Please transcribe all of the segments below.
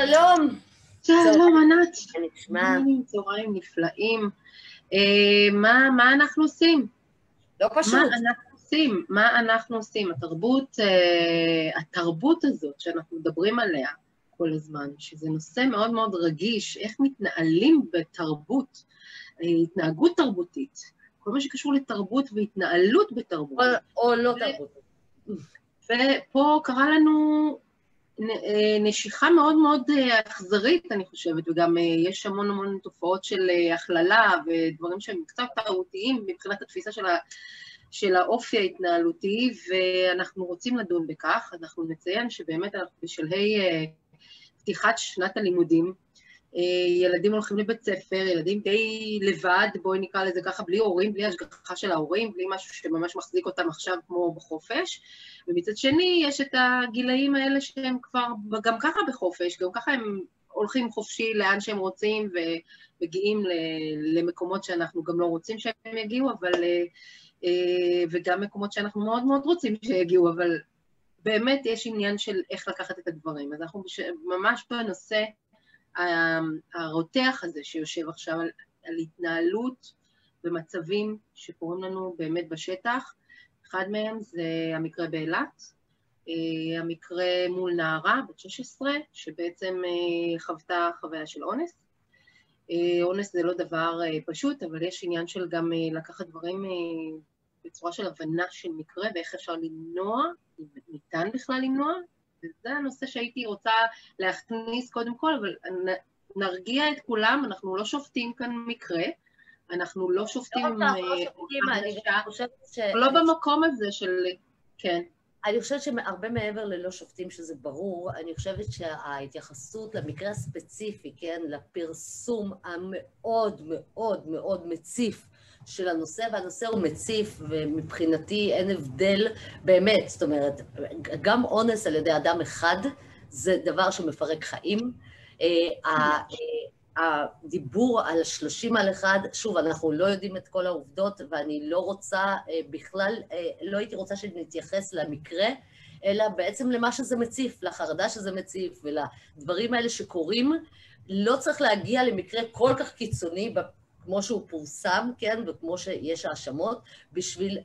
שלום. שלום, ענת. נשמע. צהריים נפלאים. מה אנחנו עושים? לא פשוט. מה אנחנו עושים? התרבות הזאת שאנחנו מדברים עליה כל הזמן, שזה נושא מאוד מאוד רגיש, איך מתנהלים בתרבות, התנהגות תרבותית, כל מה שקשור לתרבות והתנהלות בתרבות. או לא תרבות. ופה קרה לנו נשיכה מאוד מאוד אכזרית, אני חושבת, וגם יש המון תופעות של הכללה ודברים שהם קצת תרבותיים מבחינת התפיסה של האופי ההתנהלותי, ואנחנו רוצים לדון בכך. אנחנו נציין שבאמת אנחנו בשלהי פתיחת שנת הלימודים, ילדים הולכים לבית ספר, ילדים די לבד, בואי נקרא לזה ככה, בלי הורים, בלי השגחה של ההורים, בלי משהו שממש מחזיק אותם עכשיו כמו בחופש, ומצד שני יש את הגילאים האלה שהם כבר גם ככה בחופש, גם ככה הם הולכים חופשי לאן שהם רוצים, ומגיעים למקומות שאנחנו גם לא רוצים שהם יגיעו, אבל, וגם מקומות שאנחנו מאוד מאוד רוצים שיגיעו, אבל באמת יש עניין של איך לקחת את הדברים. אז אנחנו ממש בנושא הרותח הזה שיושב עכשיו על התנהלות במצבים שקוראים לנו באמת בשטח. אחד מהם זה המקרה באילת, המקרה מול נערה בת 16, שבעצם חוותה חוויה של אונס. אונס זה לא דבר פשוט, אבל יש עניין של גם לקחת דברים בצורה של הבנה של מקרה, ואיך אפשר למנוע, אם ניתן בכלל למנוע, וזה הנושא שהייתי רוצה להכניס קודם כל, אבל נרגיע את כולם, אנחנו לא שופטים כאן מקרה, אנחנו לא שופטים לא במקום הזה של, כן. אני חושבת שהרבה מעבר ללא שופטים שזה ברור, אני חושבת שההתייחסות למקרה הספציפי, כן, לפרסום המאוד מאוד מאוד מציף של הנושא, והנושא הוא מציף, ומבחינתי אין הבדל באמת, זאת אומרת, גם אונס על ידי אדם אחד, זה דבר שמפרק חיים. הדיבור על 30 על אחד, שוב, אנחנו לא יודעים את כל העובדות, ואני לא רוצה בכלל, לא הייתי רוצה שנתייחס למקרה, אלא בעצם למה שזה מציף, לחרדה שזה מציף, ולדברים האלה שקורים, לא צריך להגיע למקרה כל כך קיצוני, כמו שהוא פורסם, כן, וכמו שיש האשמות, בשביל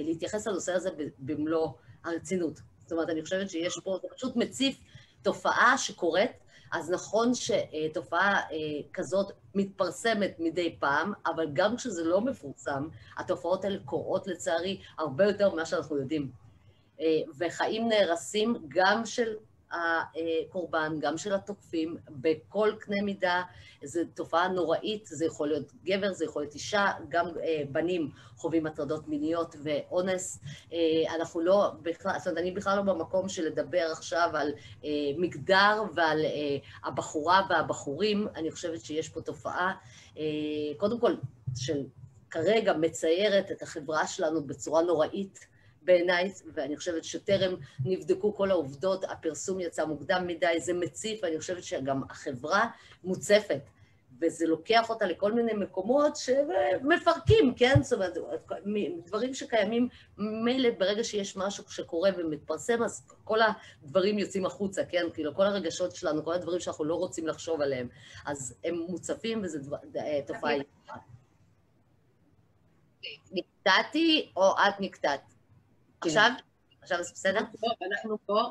להתייחס לנושא הזה במלוא הרצינות. זאת אומרת, אני חושבת שיש פה, זה פשוט מציף תופעה שקורית, אז נכון שתופעה כזאת מתפרסמת מדי פעם, אבל גם כשזה לא מפורסם, התופעות האלה קורות לצערי הרבה יותר ממה שאנחנו יודעים. וחיים נהרסים גם של הקורבן, גם של התוקפים, בכל קנה מידה. זו תופעה נוראית, זה יכול להיות גבר, זה יכול להיות אישה, גם בנים חווים הטרדות מיניות ואונס. אנחנו לא, זאת אומרת, אני בכלל לא במקום של לדבר עכשיו על מגדר ועל הבחורה והבחורים. אני חושבת שיש פה תופעה, קודם כל, של כרגע מציירת את החברה שלנו בצורה נוראית, בעיניי, ואני חושבת שטרם נבדקו כל העובדות, הפרסום יצא מוקדם מדי, זה מציף, ואני חושבת שגם החברה מוצפת, וזה לוקח אותה לכל מיני מקומות שמפרקים, כן? זאת אומרת, דברים שקיימים מילא ברגע שיש משהו שקורה ומתפרסם, אז כל הדברים יוצאים החוצה, כן? כאילו, כל הרגשות שלנו, כל הדברים שאנחנו לא רוצים לחשוב עליהם, אז הם מוצפים, וזה תופעה יפה. נקטעתי או את נקטעת? עכשיו זה בסדר? אנחנו פה.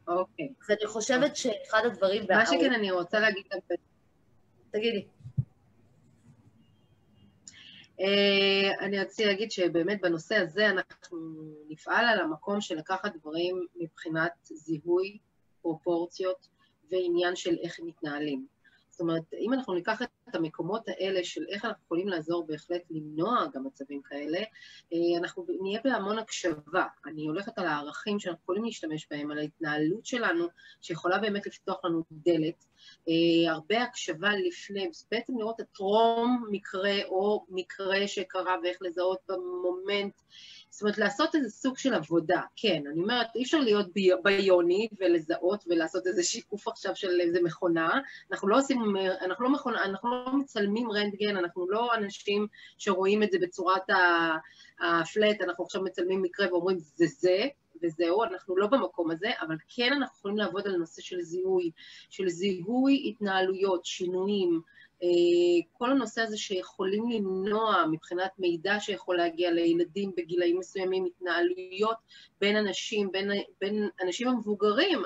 אוקיי. אז אני חושבת שאחד הדברים... מה שכן אני רוצה להגיד... תגידי. אני רציתי להגיד שבאמת בנושא הזה אנחנו נפעל על המקום של לקחת דברים מבחינת זיהוי, פרופורציות ועניין של איך הם מתנהלים. זאת אומרת, אם אנחנו ניקח את המקומות האלה של איך אנחנו יכולים לעזור בהחלט למנוע גם מצבים כאלה, אנחנו נהיה בהמון הקשבה. אני הולכת על הערכים שאנחנו יכולים להשתמש בהם, על ההתנהלות שלנו, שיכולה באמת לפתוח לנו דלת. הרבה הקשבה לפני, בעצם לראות את טרום מקרה או מקרה שקרה ואיך לזהות במומנט, זאת אומרת, לעשות איזה סוג של עבודה, כן, אני אומרת, אי אפשר להיות ביוני ולזהות ולעשות איזה שיקוף עכשיו של איזה מכונה, אנחנו לא עושים, אנחנו לא מצלמים רנטגן, אנחנו לא אנשים שרואים את זה בצורת הפלט, אנחנו עכשיו מצלמים מקרה ואומרים זה, וזהו, אנחנו לא במקום הזה, אבל כן אנחנו יכולים לעבוד על נושא של זיהוי התנהלויות, שינויים, כל הנושא הזה שיכולים למנוע מבחינת מידע שיכול להגיע לילדים בגילאים מסוימים, התנהלויות בין אנשים, בין אנשים המבוגרים,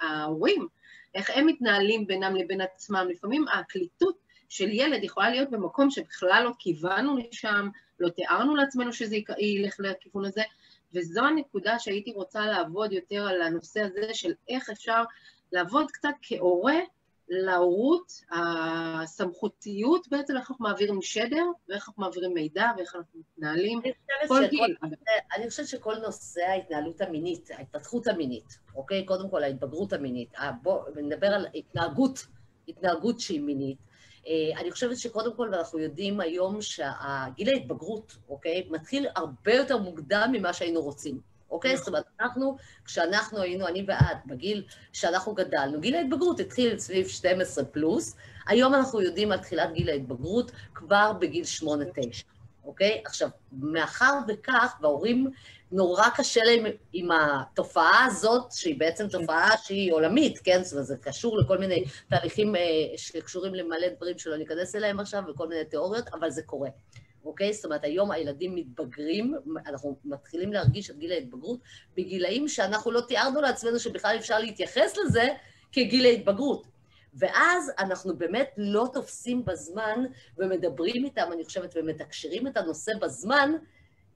ההורים, איך הם מתנהלים בינם לבין עצמם. לפעמים הקליטות של ילד יכולה להיות במקום שבכלל לא כיוונו לשם, לא תיארנו לעצמנו שזה ילך לכיוון הזה, וזו הנקודה שהייתי רוצה לעבוד יותר על הנושא הזה של איך אפשר לעבוד קצת כהורה להורות, הסמכותיות בעצם, איך אנחנו מעבירים שדר, ואיך אנחנו מעבירים מידע, ואיך אנחנו מתנהלים. אני חושבת שכל נושא ההתנהלות המינית, ההתפתחות המינית, אוקיי? קודם כל ההתבגרות המינית, בואו נדבר על התנהגות שהיא מינית. אני חושבת שקודם כל אנחנו יודעים היום שהגיל ההתבגרות, אוקיי? מתחיל הרבה יותר מוקדם ממה שהיינו רוצים. אוקיי? זאת אומרת, כשאנחנו היינו, אני ואת, בגיל שאנחנו גדלנו, גיל ההתבגרות התחיל סביב 12 פלוס, היום אנחנו יודעים על תחילת גיל ההתבגרות כבר בגיל 8-9, אוקיי? עכשיו, מאחר וכך, וההורים נורא קשה להם עם התופעה הזאת, שהיא בעצם תופעה שהיא עולמית, כן? זאת אומרת, זה קשור לכל מיני תהליכים שקשורים למלא דברים שלא ניכנס אליהם עכשיו, וכל מיני תיאוריות, אבל זה קורה. אוקיי? זאת אומרת, היום הילדים מתבגרים, אנחנו מתחילים להרגיש את גיל ההתבגרות, בגילאים שאנחנו לא תיארנו לעצמנו שבכלל אפשר להתייחס לזה כגיל ההתבגרות. ואז אנחנו באמת לא תופסים בזמן ומדברים איתם, אני חושבת, ומתקשרים את הנושא בזמן,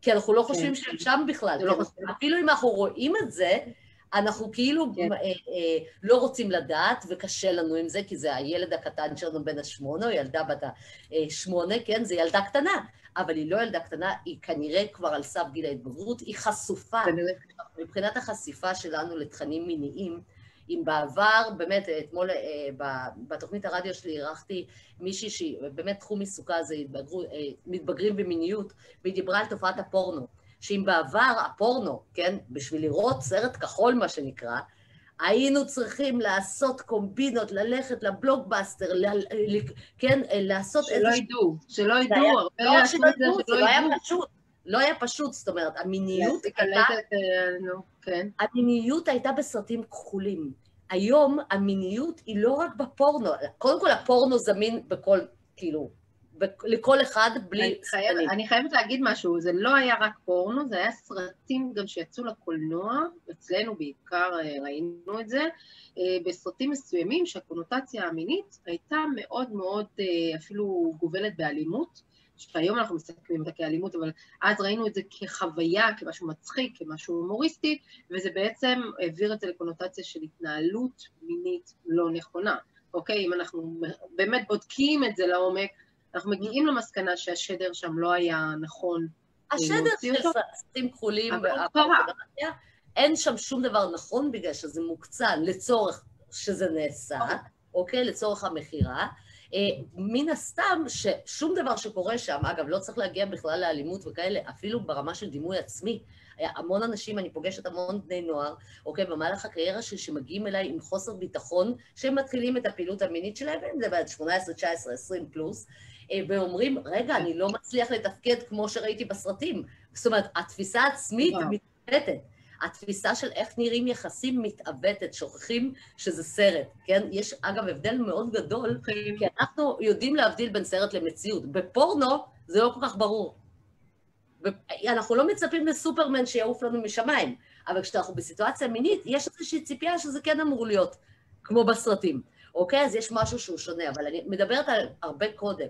כי אנחנו לא חושבים שהם שם בכלל. אפילו אם אנחנו רואים את זה, אנחנו כאילו לא רוצים לדעת, וקשה לנו עם זה, כי זה הילד הקטן שלנו בן 8, או ילדה בת 8, כן? זה ילדה קטנה, אבל היא לא ילדה קטנה, היא כנראה כבר על סף גיל ההתבגרות, היא חשופה. מבחינת החשיפה שלנו לתכנים מיניים, אם בעבר, באמת, אתמול בתוכנית הרדיו שלי אירחתי מישהי שבאמת תחום עיסוקה זה מתבגרים במיניות, והיא דיברה על תופעת הפורנו. שאם בעבר הפורנו, כן, בשביל לראות סרט כחול מה שנקרא, היינו צריכים לעשות קומבינות, ללכת לבלוקבאסטר, כן, לעשות שלא ידעו, שלא ידעו, זה לא היה פשוט, לא היה פשוט, זאת אומרת, המיניות הייתה בסרטים כחולים. היום המיניות היא לא רק בפורנו, קודם כל הפורנו זמין בכל, כאילו, לכל אחד בלי... אני חייבת להגיד משהו, זה לא היה רק פורנו, זה היה סרטים גם שיצאו לקולנוע, אצלנו בעיקר ראינו את זה, בסרטים מסוימים שהקונוטציה המינית הייתה מאוד מאוד אפילו גובלת באלימות, שהיום אנחנו מסתכלים אותה כאלימות, אבל אז ראינו את זה כחוויה, כמשהו מצחיק, כמשהו הומוריסטי, וזה בעצם העביר את זה לקונוטציה של התנהלות מינית לא נכונה. אוקיי, אם אנחנו באמת בודקים את זה לעומק, אנחנו מגיעים למסקנה שהשדר שם לא היה נכון. השדר של סרטים כחולים, אין שם שום דבר נכון בגלל שזה מוקצן לצורך שזה נעשה, אוקיי, לצורך המחירה. מן הסתם ששום דבר שקורה שם, אגב, לא צריך להגיע בכלל לאלימות וכאלה, אפילו ברמה של דימוי עצמי. המון אנשים, אני פוגשת המון בני נוער, אוקיי, במהלך הקריירה שמגיעים אליי עם חוסר ביטחון, שהם מתחילים את הפעילות המינית שלהם, והם זה בעד 18, 19, 20 פלוס, ואומרים, רגע, אני לא מצליח לתפקד כמו שראיתי בסרטים. זאת אומרת, התפיסה העצמית מתעוותת. התפיסה של איך נראים יחסים מתעוותת, שוכחים שזה סרט, כן? יש, אגב, הבדל מאוד גדול, כי אנחנו יודעים להבדיל בין סרט למציאות. בפורנו זה לא כל כך ברור. אנחנו לא מצפים לסופרמן שיעוף לנו משמיים, אבל כשאנחנו בסיטואציה מינית, יש איזושהי ציפייה שזה כן אמור להיות, כמו בסרטים. אוקיי? אז יש משהו שהוא שונה, אבל אני מדברת על הרבה קודם.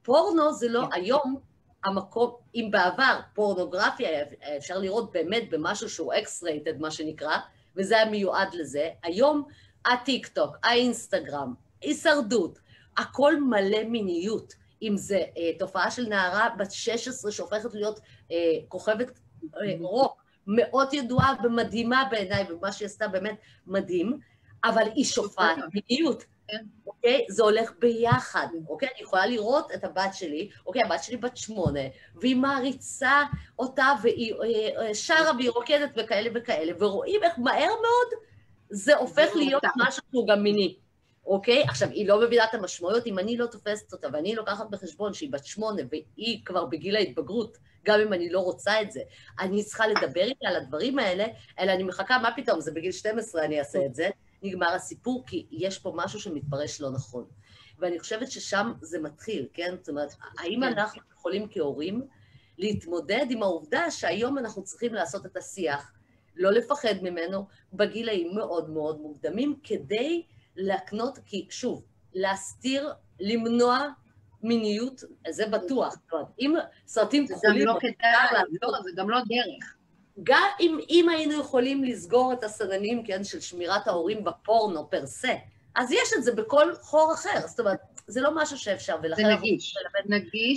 פורנו זה לא, היום המקום, אם בעבר פורנוגרפיה אפשר לראות באמת במשהו שהוא X-rated, מה שנקרא, וזה היה מיועד לזה, היום הטיק-טוק, האינסטגרם, הישרדות, הכל מלא מיניות, אם זה תופעה של נערה בת 16 שהופכת להיות כוכבת רוק, מאוד ידועה ומדהימה בעיניי, ומה שהיא עשתה באמת מדהים, אבל היא שופעת מיניות. אוקיי? זה הולך ביחד, אוקיי? אני יכולה לראות את הבת שלי, אוקיי, הבת שלי בת 8, והיא מעריצה אותה, והיא שרה והיא רוקדת וכאלה וכאלה, ורואים איך מהר מאוד זה הופך להיות משהו שהוא גם מיני, אוקיי? עכשיו, היא לא מבינה את המשמעויות, אם אני לא תופסת אותה, ואני לוקחת בחשבון שהיא בת 8, והיא כבר בגיל ההתבגרות, גם אם אני לא רוצה את זה, אני צריכה לדבר איתה על הדברים האלה, אלא אני מחכה, מה פתאום, זה בגיל 12 אני אעשה את זה, נגמר הסיפור, כי יש פה משהו שמתפרש לא נכון. ואני חושבת ששם זה מתחיל, כן? זאת אומרת, האם אנחנו יכולים כהורים להתמודד עם העובדה שהיום אנחנו צריכים לעשות את השיח, לא לפחד ממנו, בגילאים מאוד מאוד מוקדמים, כדי להקנות, כי שוב, להסתיר, למנוע מיניות, זה בטוח. אם סרטים כחולים... זה גם לא דרך. גם אם היינו יכולים לסגור את הסננים, כן, של שמירת ההורים בפורנו פר סה, אז יש את זה בכל חור אחר, זאת אומרת, זה לא משהו שאפשר, ולכן...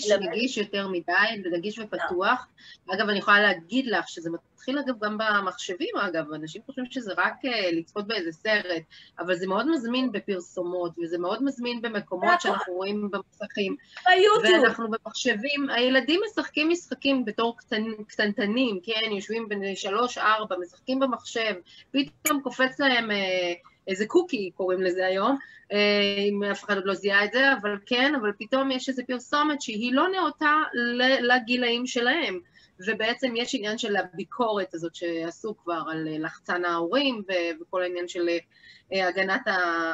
זה נגיש יותר מדי, זה נגיש ופתוח. אגב, אני יכולה להגיד לך שזה מתחיל אגב גם במחשבים, אגב, אנשים חושבים שזה רק לצפות באיזה סרט, אבל זה מאוד מזמין בפרסומות, וזה מאוד מזמין במקומות שאנחנו רואים במסכים. ביוטיוב. ואנחנו במחשבים, הילדים משחקים משחקים בתור קטנטנים, כן, יושבים בין 3-4, משחקים במחשב, פתאום קופץ להם... איזה קוקי קוראים לזה היום, אם אף אחד עוד לא זיהה את זה, אבל כן, אבל פתאום יש איזו פרסומת שהיא לא נאותה לגילאים שלהם, ובעצם יש עניין של הביקורת הזאת שעשו כבר על לחצן ההורים, וכל העניין של הגנת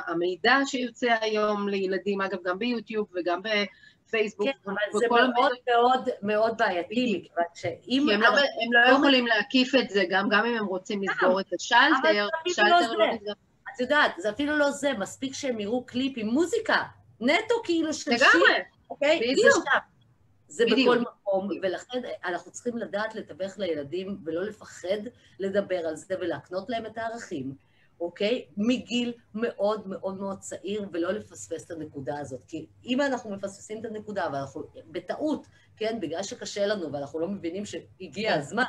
המידע שיוצא היום לילדים, אגב גם ביוטיוב וגם בפייסבוק. כן, אבל זה מאוד מאוד מאוד בעייתי, מכיוון שאם... הם לא יכולים להקיף את זה, גם אם הם רוצים לסגור את השלטר, השלטר לא נסגר. את יודעת, זה אפילו לא זה, מספיק שהם יראו קליפ עם מוזיקה, נטו כאילו של שיר, אוקיי? בדיוק. זה שם, זה בכל מקום, ולכן אנחנו צריכים לדעת לתווך לילדים ולא לפחד לדבר על זה ולהקנות להם את הערכים, אוקיי? מגיל מאוד מאוד מאוד צעיר ולא לפספס את הנקודה הזאת, כי אם אנחנו מפספסים את הנקודה ואנחנו בטעות, כן, בגלל שקשה לנו ואנחנו לא מבינים שהגיע הזמן,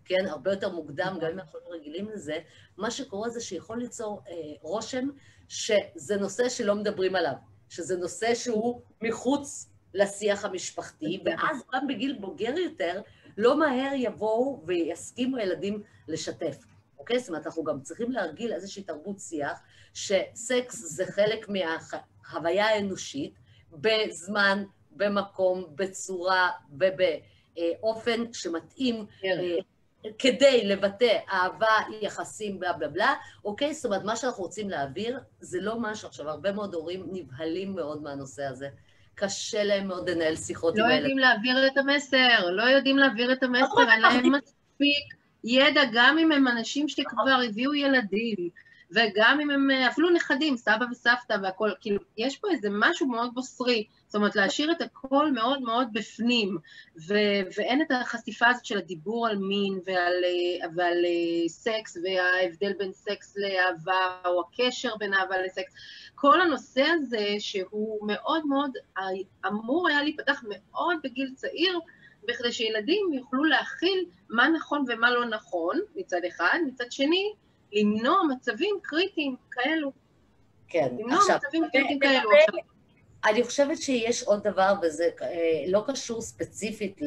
כן, הרבה יותר מוקדם, גם אם אנחנו לא רגילים לזה, מה שקורה זה שיכול ליצור רושם שזה נושא שלא מדברים עליו, שזה נושא שהוא מחוץ לשיח המשפחתי, ואז גם בגיל בוגר יותר, לא מהר יבואו ויסכימו ילדים לשתף. אוקיי? זאת אומרת, אנחנו גם צריכים להרגיל איזושהי תרבות שיח, שסקס זה חלק מההוויה האנושית, בזמן, במקום, בצורה ובאופן שמתאים, כדי לבטא אהבה, יחסים, בלה בלה בלה, אוקיי? זאת אומרת, מה שאנחנו רוצים להעביר, זה לא משהו. עכשיו, הרבה מאוד הורים נבהלים מאוד מהנושא הזה. קשה להם מאוד לנהל שיחות עם הילד. לא יודעים להעביר את המסר, לא יודעים להעביר את המסר, אין להם מספיק ידע, גם אם הם אנשים שכבר הביאו ילדים, וגם אם הם אפילו נכדים, סבא וסבתא והכל, כאילו, יש פה איזה משהו מאוד בוסרי, זאת אומרת, להשאיר את הכל מאוד מאוד בפנים, ואין את החשיפה הזאת של הדיבור על מין ועל סקס, וההבדל בין סקס לאהבה, או הקשר בין אהבה לסקס, כל הנושא הזה שהוא מאוד מאוד, אמור היה להיפתח מאוד בגיל צעיר, בכדי שילדים יוכלו להכיל מה נכון ומה לא נכון, מצד אחד, מצד שני, למנוע מצבים קריטיים כאלו. כן, למנוע מצבים קריטיים כאלו. אני חושבת שיש עוד דבר, וזה לא קשור ספציפית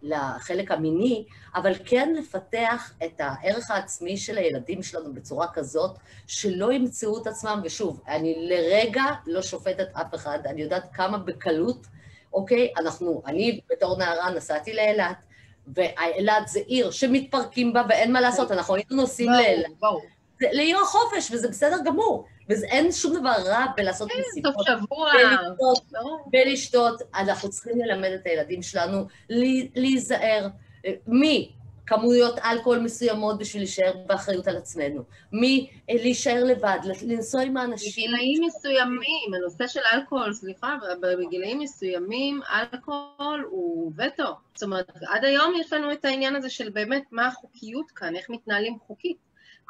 לחלק המיני, אבל כן לפתח את הערך העצמי של הילדים שלנו בצורה כזאת, שלא ימצאו את עצמם, ושוב, אני לרגע לא שופטת אף אחד, אני יודעת כמה בקלות, אוקיי, אני בתור נערה נסעתי לאילת, ואילת זה עיר שמתפרקים בה ואין מה לעשות, אנחנו היינו נוסעים לאילת. לעיר החופש, וזה בסדר גמור, ואין שום דבר רע בלעשות מסיבות, בלשתות, אנחנו צריכים ללמד את הילדים שלנו להיזהר מכמויות אלכוהול מסוימות בשביל להישאר באחריות על עצמנו, להישאר לבד, לנסוע עם האנשים. בגילאים מסוימים, הנושא של אלכוהול, סליחה, בגילאים מסוימים אלכוהול הוא וטו. זאת אומרת, עד היום יש לנו את העניין הזה של באמת מה החוקיות כאן, איך מתנהלים חוקית.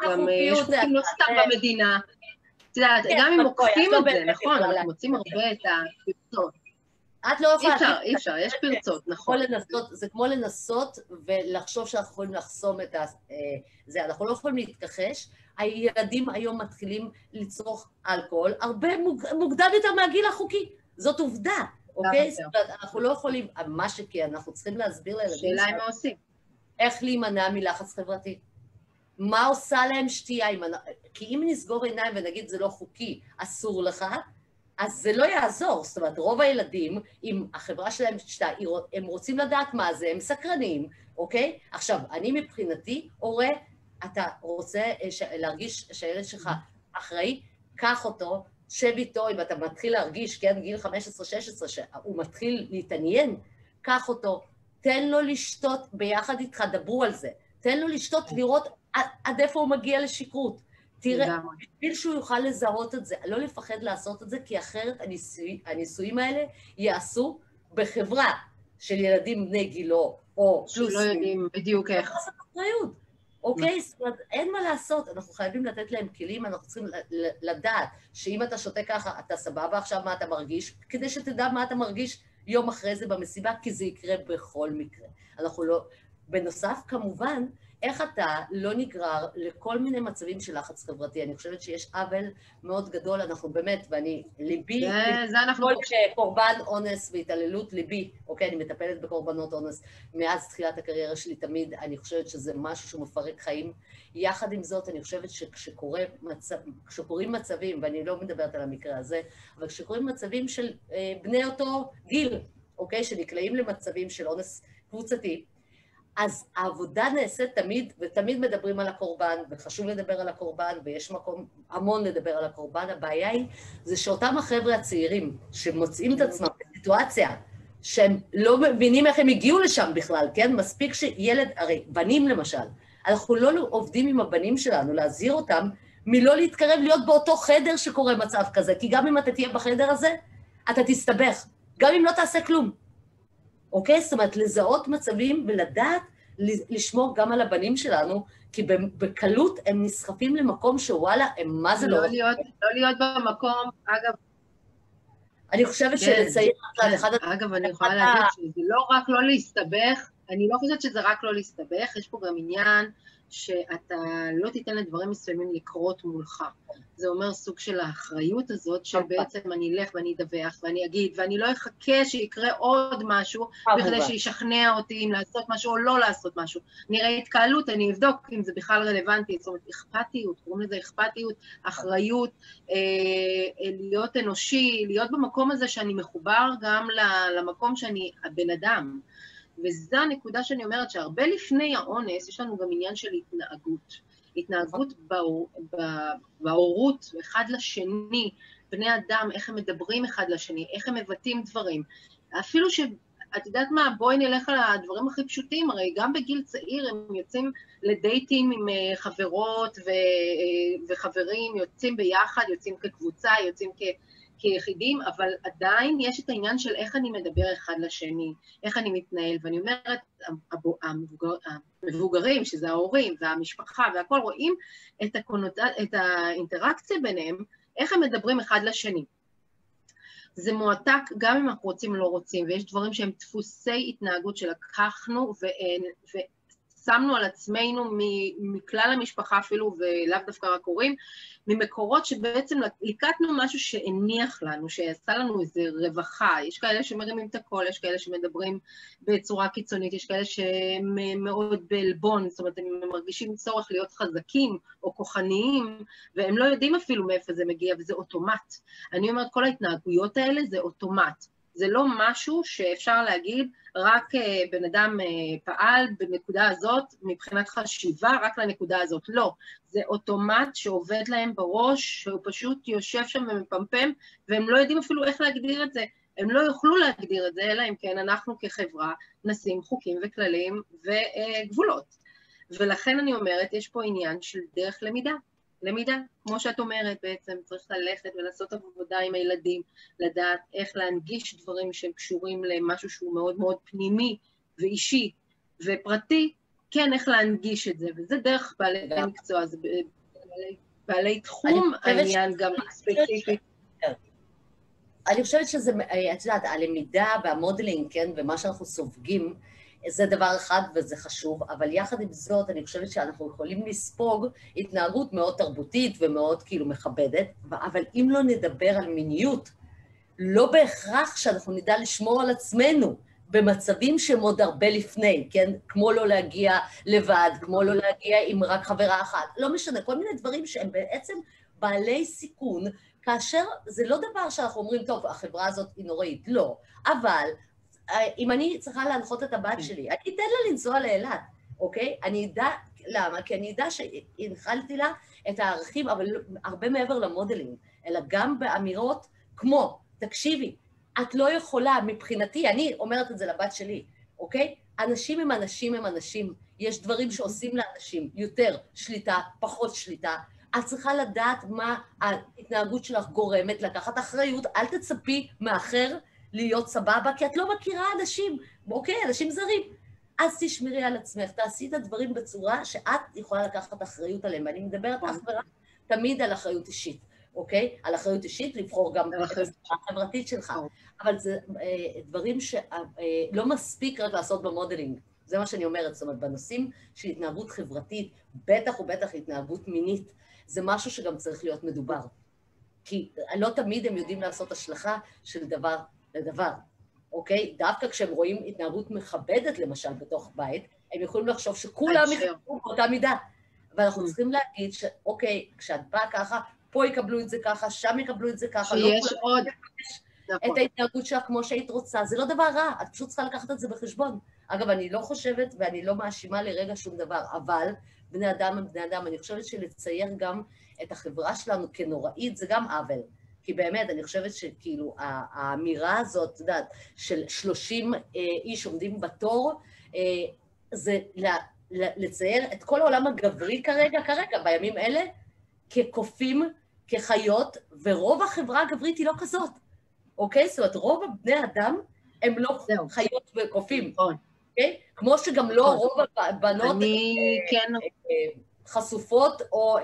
גם יש חוקים לא סתם במדינה. גם אם עוקפים את זה, נכון, אנחנו מוצאים הרבה את הפרצות. את לא יכולה... אי אפשר, יש פרצות, נכון. זה כמו לנסות ולחשוב שאנחנו יכולים לחסום את זה. אנחנו לא יכולים להתכחש. הילדים היום מתחילים לצרוך אלכוהול, הרבה מוקדם יותר מהגיל החוקי. זאת עובדה, אוקיי? אנחנו לא יכולים, מה שכן, אנחנו צריכים להסביר לילדים... שאלה מה עושים. איך להימנע מלחץ חברתי. מה עושה להם שתייה? כי אם נסגור עיניים ונגיד זה לא חוקי, אסור לך, אז זה לא יעזור. זאת אומרת, רוב הילדים, אם החברה שלהם שתייה, הם רוצים לדעת מה זה, הם סקרנים, אוקיי? עכשיו, אני מבחינתי, הורה, אתה רוצה להרגיש שהילד שלך אחראי, קח אותו, שב איתו, אם אתה מתחיל להרגיש, כן, גיל 15-16, שהוא מתחיל להתעניין, קח אותו, תן לו לשתות ביחד איתך, דברו על זה. תן לו לשתות, לראות עד איפה הוא מגיע לשכרות. תראה, בשביל שהוא יוכל לזהות את זה, לא לפחד לעשות את זה, כי אחרת הניסויים האלה יעשו בחברה של ילדים בני גילו, או שלא יודעים בדיוק איך. אוקיי? זאת אומרת, אין מה לעשות, אנחנו חייבים לתת להם כלים, אנחנו צריכים לדעת שאם אתה שותה ככה, אתה סבבה עכשיו מה אתה מרגיש, כדי שתדע מה אתה מרגיש יום אחרי זה במסיבה, כי זה יקרה בכל מקרה. אנחנו לא... בנוסף, כמובן, איך אתה לא נגרר לכל מיני מצבים של לחץ חברתי. אני חושבת שיש עוול מאוד גדול, אנחנו באמת, ואני, ליבי, כל קורבן אונס והתעללות, ליבי, אוקיי, אני מטפלת בקורבנות אונס מאז תחילת הקריירה שלי תמיד, אני חושבת שזה משהו שמפרק חיים. יחד עם זאת, אני חושבת שכשקורים מצבים, ואני לא מדברת על המקרה הזה, אבל כשקורים מצבים של בני אותו גיל, אוקיי, שנקלעים למצבים של אונס קבוצתי, אז העבודה נעשית תמיד, ותמיד מדברים על הקורבן, וחשוב לדבר על הקורבן, ויש מקום המון לדבר על הקורבן. הבעיה היא, זה שאותם החבר'ה הצעירים, שמוצאים את עצמם בסיטואציה, שהם לא מבינים איך הם הגיעו לשם בכלל, כן? מספיק שילד, הרי בנים למשל, אנחנו לא עובדים עם הבנים שלנו, להזהיר אותם, מלא להתקרב להיות באותו חדר שקורה מצב כזה, כי גם אם אתה תהיה בחדר הזה, אתה תסתבך, גם אם לא תעשה כלום. אוקיי? זאת אומרת, לזהות מצבים ולדעת לשמור גם על הבנים שלנו, כי בקלות הם נסחפים למקום שוואלה, הם מה זה לא... לא להיות במקום, אגב... אני חושבת שלצייר... אגב, אני יכולה להגיד שזה לא רק לא להסתבך, אני לא חושבת שזה רק לא להסתבך, יש פה גם עניין שאתה לא תיתן לדברים מסוימים לקרות מולך. זה אומר סוג של האחריות הזאת, שבעצם אני אלך ואני אדווח ואני אגיד, ואני לא אחכה שיקרה עוד משהו, בכדי שישכנע אותי אם לעשות משהו או לא לעשות משהו. נראה התקהלות, אני אבדוק אם זה בכלל רלוונטי, זאת אומרת, אכפתיות, קוראים לזה אכפתיות, אחריות, להיות אנושי, להיות במקום הזה שאני מחובר גם למקום שאני הבן אדם. וזו הנקודה שאני אומרת שהרבה לפני האונס, יש לנו גם עניין של התנהגות. התנהגות בהורות, אחד לשני, בני אדם, איך הם מדברים אחד לשני, איך הם מבטאים דברים. אפילו שאת יודעת מה, בואי נלך על הדברים הכי פשוטים, הרי גם בגיל צעיר הם יוצאים לדייטים עם חברות וחברים, יוצאים ביחד, יוצאים כקבוצה, יוצאים כיחידים, אבל עדיין יש את העניין של איך אני מדבר אחד לשני, איך אני מתנהל, ואני אומרת, המבוגרים, שזה ההורים והמשפחה והכל, רואים את האינטראקציה ביניהם, איך הם מדברים אחד לשני. זה מועתק גם אם אנחנו רוצים או לא רוצים, ויש דברים שהם דפוסי התנהגות שלקחנו ושמנו על עצמנו מכלל המשפחה אפילו, ולאו דווקא רק הורים, ממקורות שבעצם ליקטנו משהו שהניח לנו, שעשה לנו איזו רווחה. יש כאלה שמרימים את הקול, יש כאלה שמדברים בצורה קיצונית, יש כאלה שמאוד בלבון, זאת אומרת, הם מרגישים צורך להיות חזקים או כוחניים, והם לא יודעים אפילו מאיפה זה מגיע, וזה אוטומט. אני אומרת, כל ההתנהגויות האלה זה אוטומט. זה לא משהו שאפשר להגיד, רק בן אדם פעל בנקודה הזאת, מבחינת חשיבה, רק לנקודה הזאת. לא, זה אוטומט שעובד להם בראש, שהוא פשוט יושב שם ומפמפם, והם לא יודעים אפילו איך להגדיר את זה. הם לא יוכלו להגדיר את זה, אלא אם כן אנחנו כחברה נשים חוקים וכללים וגבולות. ולכן אני אומרת, יש פה עניין של דרך למידה. למידה, כמו שאת אומרת בעצם, צריך ללכת ולעשות עבודה עם הילדים, לדעת איך להנגיש דברים שהם קשורים למשהו שהוא מאוד מאוד פנימי ואישי ופרטי, כן, איך להנגיש את זה, וזה דרך בעלי מקצוע, זה בעלי תחום, העניין גם ספציפי. אני חושבת שזה, את יודעת, הלמידה והמודלינג, כן, ומה שאנחנו סופגים, זה דבר אחד וזה חשוב, אבל יחד עם זאת, אני חושבת שאנחנו יכולים לספוג התנהגות מאוד תרבותית ומאוד כאילו מכבדת, אבל אם לא נדבר על מיניות, לא בהכרח שאנחנו נדע לשמור על עצמנו במצבים שהם עוד הרבה לפני, כן? כמו לא להגיע לבד, כמו לא להגיע עם רק חברה אחת. לא משנה, כל מיני דברים שהם בעצם בעלי סיכון, כאשר זה לא דבר שאנחנו אומרים, טוב, החברה הזאת היא נוראית, לא. אבל אם אני צריכה להנחות את הבת שלי, אני אתן לה לנסוע לאילת, אוקיי? אני אדע, למה? כי אני אדע שהנחלתי לה את הערכים, אבל הרבה מעבר למודלינג, אלא גם באמירות כמו, תקשיבי, את לא יכולה, מבחינתי, אני אומרת את זה לבת שלי, אוקיי? אנשים הם אנשים הם אנשים. יש דברים שעושים לאנשים, יותר שליטה, פחות שליטה. את צריכה לדעת מה ההתנהגות שלך גורמת, לקחת אחריות, אל תצפי מאחר להיות סבבה, כי את לא מכירה אנשים, אוקיי? אנשים זרים. אז תשמרי על עצמך, תעשי את הדברים בצורה שאת יכולה לקחת אחריות עליהם. ואני מדברת אך ורק תמיד על אחריות אישית. אוקיי? על אחריות אישית, לבחור גם את הסביבה החברתית שלך. אבל זה דברים שלא מספיק רק לעשות במודלינג. זה מה שאני אומרת, זאת אומרת, בנושאים של התנהגות חברתית, בטח ובטח התנהגות מינית, זה משהו שגם צריך להיות מדובר. כי לא תמיד הם יודעים לעשות השלכה של דבר לדבר, אוקיי? דווקא כשהם רואים התנהגות מכבדת, למשל, בתוך בית, הם יכולים לחשוב שכולם יכולים באותה מידה. ואנחנו צריכים להגיד שאוקיי, כשאת באה ככה, פה יקבלו את זה ככה, שם יקבלו את זה ככה. שיש עוד. את ההתנהגות שלך כמו שהיית רוצה. זה לא דבר רע, את פשוט צריכה לקחת את זה בחשבון. אגב, אני לא חושבת ואני לא מאשימה לרגע שום דבר, אבל בני אדם הם בני אדם. אני חושבת שלצייר גם את החברה שלנו כנוראית, זה גם עוול. כי באמת, אני חושבת שכאילו, האמירה הזאת, את יודעת, של 30 איש עומדים בתור, זה לצייר את כל העולם הגברי כרגע, בימים אלה, כקופים, כחיות, ורוב החברה הגברית היא לא כזאת. אוקיי? זאת אומרת, רוב בני אדם הם לא חיות וקופים. אוקיי? כמו שגם לא רוב הבנות חשופות או